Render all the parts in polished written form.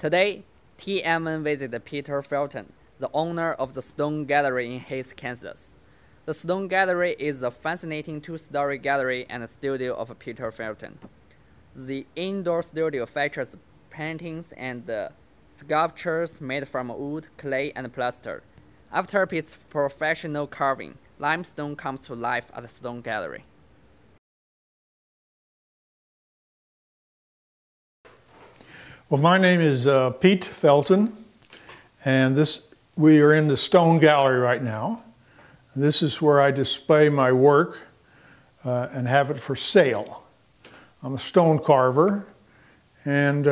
Today, TMN visited Pete Felten, the owner of the Stone Gallery in Hays, Kansas. The Stone Gallery is a fascinating two-story gallery and studio of Pete Felten. The indoor studio features paintings and sculptures made from wood, clay, and plaster. After Pete's professional carving, limestone comes to life at the Stone Gallery. Well, my name is Pete Felten, and we are in the Stone Gallery right now. This is where I display my work and have it for sale. I'm a stone carver, and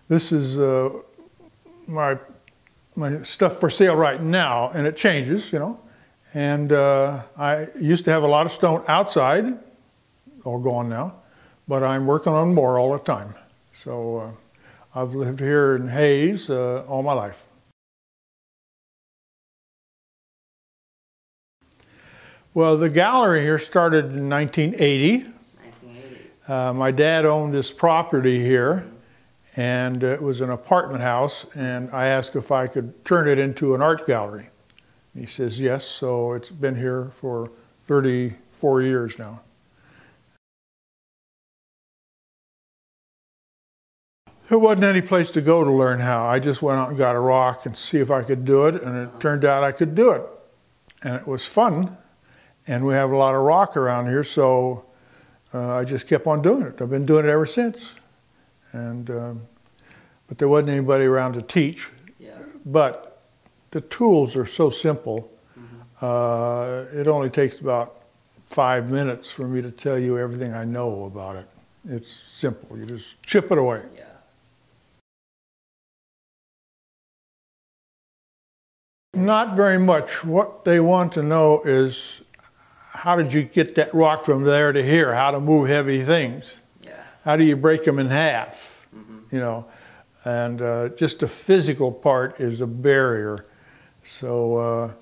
this is my stuff for sale right now, and it changes, you know. And I used to have a lot of stone outside, all gone now, but I'm working on more all the time. So I've lived here in Hays all my life. Well, the gallery here started in 1980. My dad owned this property here, and it was an apartment house, and I asked if I could turn it into an art gallery. He says yes, so it's been here for 34 years now. There wasn't any place to go to learn how. I just went out and got a rock and see if I could do it, and it turned out I could do it. And it was fun, and we have a lot of rock around here, so I just kept on doing it. I've been doing it ever since. And but there wasn't anybody around to teach. Yeah. But the tools are so simple. It only takes about 5 minutes for me to tell you everything I know about it. It's simple. You just chip it away. Yeah. Not very much. What they want to know is, how did you get that rock from there to here? How to move heavy things? Yeah. How do you break them in half? You know, and just the physical part is a barrier. So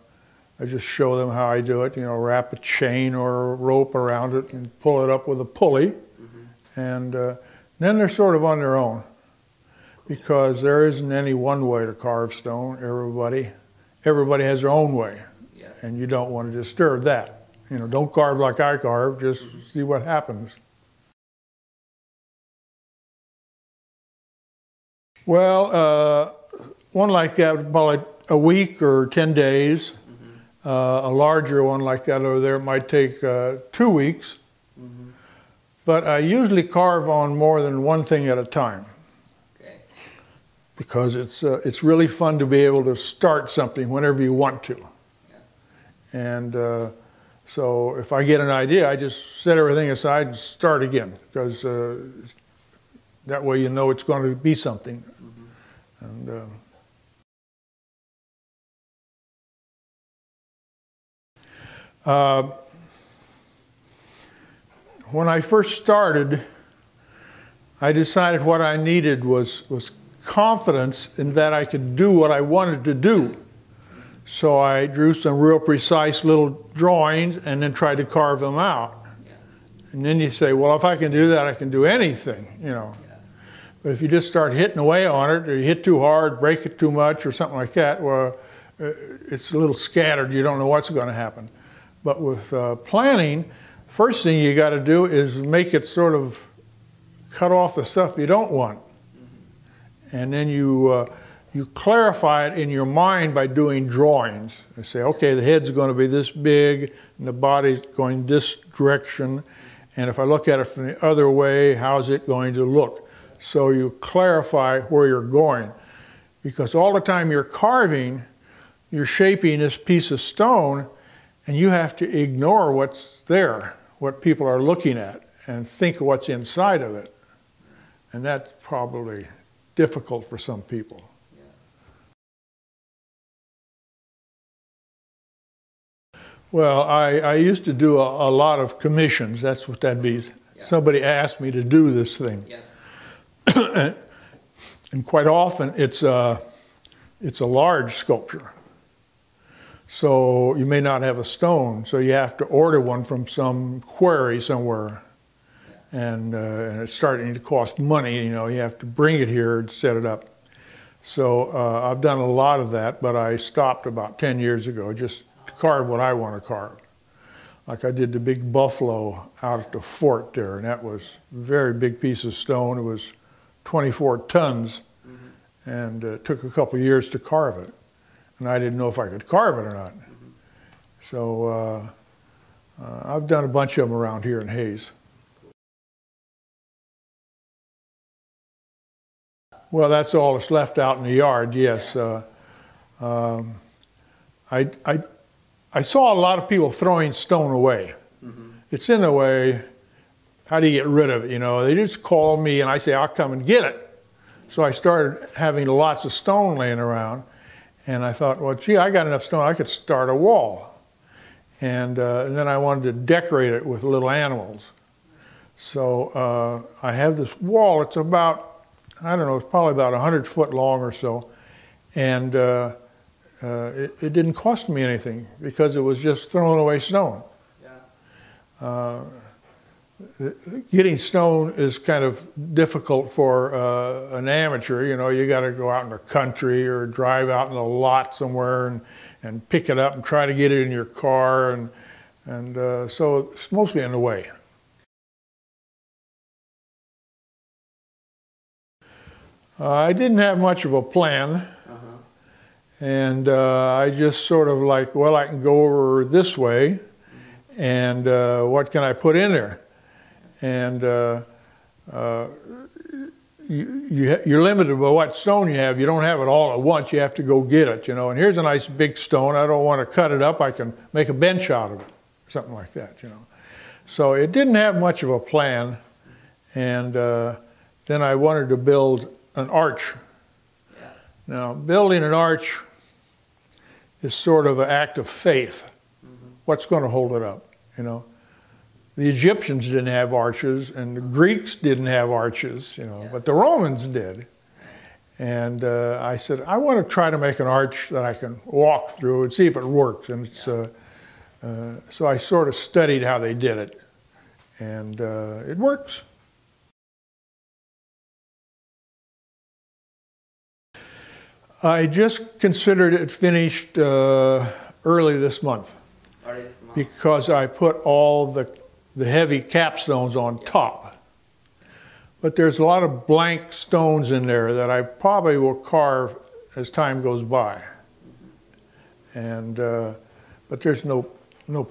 I just show them how I do it. You know, wrap a chain or a rope around it and pull it up with a pulley, and then they're sort of on their own, because there isn't any one way to carve stone. Everybody has their own way, and you don't want to disturb that. You know, don't carve like I carve, just see what happens. Well, one like that, probably a week or 10 days. A larger one like that over there might take 2 weeks. But I usually carve on more than one thing at a time. Because it's really fun to be able to start something whenever you want to. Yes. And so if I get an idea, I just set everything aside and start again, because that way you know it's going to be something. And when I first started, I decided what I needed was confidence in that I could do what I wanted to do. So I drew some real precise little drawings and then tried to carve them out. And then you say, well, if I can do that, I can do anything, you know. But if you just start hitting away on it, or you hit too hard, break it too much, or something like that, well, it's a little scattered. You don't know what's going to happen. But with planning, first thing you got to do is make it sort of cut off the stuff you don't want. And then you clarify it in your mind by doing drawings. You say, okay, the head's going to be this big, and the body's going this direction, and if I look at it from the other way, how's it going to look? So you clarify where you're going. Because all the time you're carving, you're shaping this piece of stone, and you have to ignore what's there, what people are looking at, and think of what's inside of it. And that's probably difficult for some people. Well, I used to do a lot of commissions. That's what that means. Somebody asked me to do this thing. And quite often it's a large sculpture. So you may not have a stone, so you have to order one from some quarry somewhere. And it's starting to cost money, you know, you have to bring it here and set it up. So I've done a lot of that, but I stopped about 10 years ago just to carve what I want to carve. Like I did the big buffalo out at the fort there, and that was a very big piece of stone. It was 24 tons, and it took a couple years to carve it. And I didn't know if I could carve it or not. So I've done a bunch of them around here in Hays. Well, that's all that's left out in the yard, yes. I saw a lot of people throwing stone away. It's in the way, how do you get rid of it, you know? They just call me and I say, I'll come and get it. So I started having lots of stone laying around, and I thought, well, gee, I got enough stone, I could start a wall. And then I wanted to decorate it with little animals. So I have this wall, it's about, I don't know, it's probably about 100 foot long or so. And it didn't cost me anything because it was just throwing away stone. Yeah. Getting stone is kind of difficult for an amateur. You know, you got to go out in the country or drive out in a lot somewhere and pick it up and try to get it in your car. And so it's mostly in the way. I didn't have much of a plan. And I just sort of like, well, I can go over this way, and what can I put in there? And you're limited by what stone you have. You don't have it all at once. You have to go get it, you know. And here's a nice big stone. I don't want to cut it up. I can make a bench out of it, something like that, you know. So it didn't have much of a plan. And then I wanted to build an arch. Now, building an arch is sort of an act of faith. What's going to hold it up, you know? The Egyptians didn't have arches, and the Greeks didn't have arches, you know, but the Romans did. And I said, I want to try to make an arch that I can walk through and see if it works. And it's, so I sort of studied how they did it, and it works. I just considered it finished early this month. Because I put all the heavy capstones on top. But there's a lot of blank stones in there that I probably will carve as time goes by. And but there's no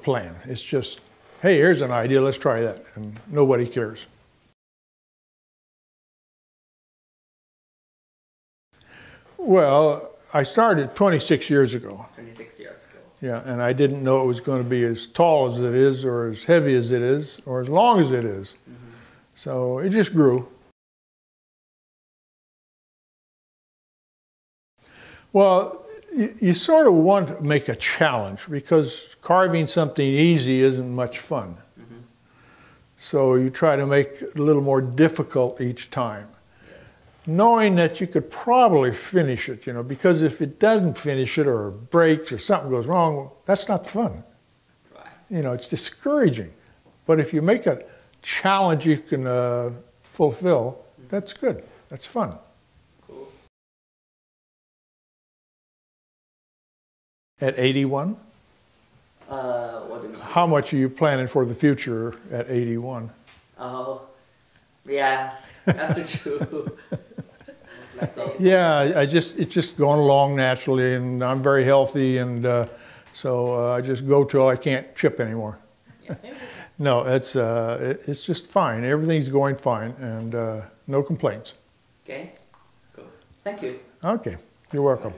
plan. It's just, hey, here's an idea, let's try that, and nobody cares. Well, I started 26 years ago. 26 years ago. Yeah, and I didn't know it was going to be as tall as it is, or as heavy as it is, or as long as it is. So it just grew. Well, you sort of want to make a challenge, because carving something easy isn't much fun. So you try to make it a little more difficult each time. Knowing that you could probably finish it, you know, because if it doesn't finish it or breaks or something goes wrong, that's not fun. Right. You know, it's discouraging. But if you make a challenge you can fulfill, that's good. That's fun. Cool. At 81? What do you mean? How much are you planning for the future at 81? Oh, yeah, that's true. Yeah, it's just going along naturally, and I'm very healthy, and so I just go till I can't chip anymore. No, it's just fine. Everything's going fine, and no complaints. Okay, cool. Thank you. Okay, you're welcome.